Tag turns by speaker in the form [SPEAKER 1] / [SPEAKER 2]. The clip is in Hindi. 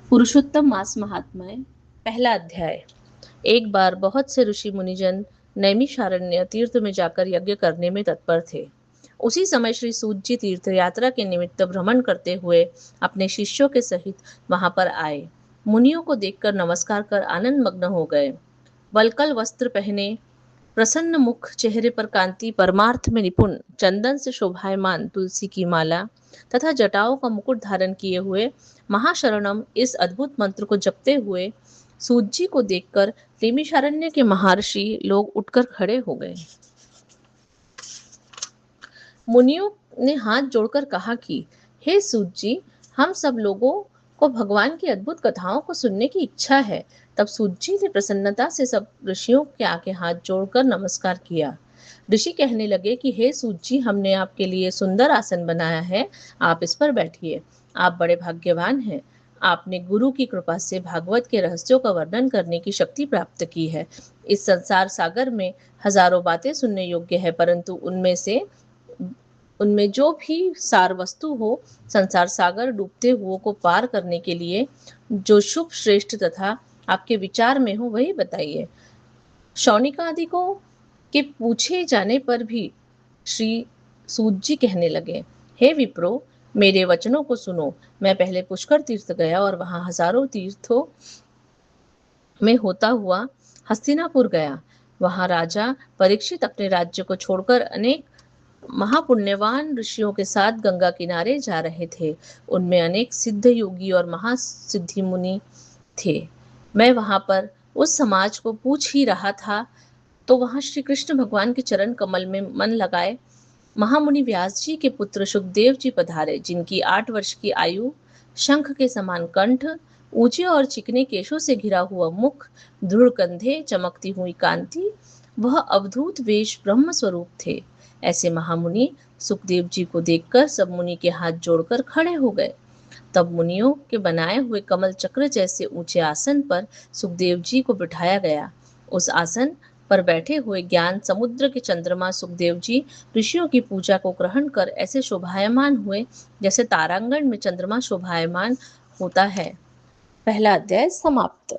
[SPEAKER 1] पुरुषोत्तम मास महात्म्य पहला अध्याय। एक बार बहुत से ऋषि मुनिजन नैमिषारण्य तीर्थ में जाकर यज्ञ करने में तत्पर थे। उसी समय श्री सूत जी तीर्थ यात्रा के निमित्त भ्रमण करते हुए अपने शिष्यों के सहित वहां पर आए। मुनियों को देखकर नमस्कार कर आनंद मग्न हो गए। वल्कल वस्त्र पहने, प्रसन्न मुख, चेहरे पर कांति, परमार्थ में निपुण, चंदन से शोभायमान तुलसी की माला तथा जटाओं का मुकुट धारण किए हुए महाशरणम इस अद्भुत मंत्र को जपते हुए सूत जी को देखकर नैमिषारण्य के महर्षि लोग उठकर खड़े हो गए। मुनियों ने हाथ जोड़कर कहा कि हे सूत जी, हम सब लोगों को भगवान की अद्भुत कथाओं को सुनने की इच्छा है। तब सूत जी ने प्रसन्नता से सब ऋषियों के आगे हाथ जोड़कर नमस्कार किया। ऋषि कहने लगे कि हे सूत जी, हमने आपके लिए सुंदर आसन बनाया है, आप इस पर बैठिए। आप बड़े भाग्यवान हैं। आपने गुरु की कृपा से भागवत के रहस्यों का वर्णन करने की शक्ति प्राप्त की है। इस संसार सागर में हजारों बातें सुनने योग्य है, परंतु उनमें जो भी सार वस्तु हो, संसार सागर डूबते हुओं को पार करने के लिए जो शुभ श्रेष्ठ तथा आपके विचार में हो वही बताइए। शौनिकादि को के पूछे जाने पर भी श्री सूत जी कहने लगे, हे विप्रो, मेरे वचनों को सुनो। मैं पहले पुष्कर तीर्थ गया और वहां हजारों तीर्थों में होता हुआ हस्तिनापुर गया। वहां राजा परीक्षित अपने राज्य को छोड़कर अनेक महापुण्यवान ऋषियों के साथ गंगा किनारे जा रहे थे। उनमें अनेक सिद्ध योगी और महासिद्धि मुनि थे। मैं वहां पर उस समाज को पूछ ही रहा था, तो वहां श्री कृष्ण भगवान के चरण कमल में मन लगाए महामुनि व्यास जी के पुत्र सुखदेव जी पधारे, जिनकी 8 वर्ष की आयु, शंख के समान कंठ, ऊंचे और चिकने केशों से घिरा हुआ मुख, दृढ़ कंधे, चमकती हुई कांति, वह अवधूत वेश ब्रह्म स्वरूप थे। ऐसे महामुनि सुखदेव जी को देखकर सब मुनि के हाथ जोड़कर खड़े हो गए। तब मुनियों के बनाए हुए कमल चक्र जैसे ऊंचे आसन पर सुखदेव जी को बिठाया गया। उस आसन पर बैठे हुए ज्ञान समुद्र के चंद्रमा सुखदेव जी ऋषियों की पूजा को ग्रहण कर ऐसे शोभायमान हुए जैसे तारांगण में चंद्रमा शोभायमान होता है। पहला अध्याय समाप्त।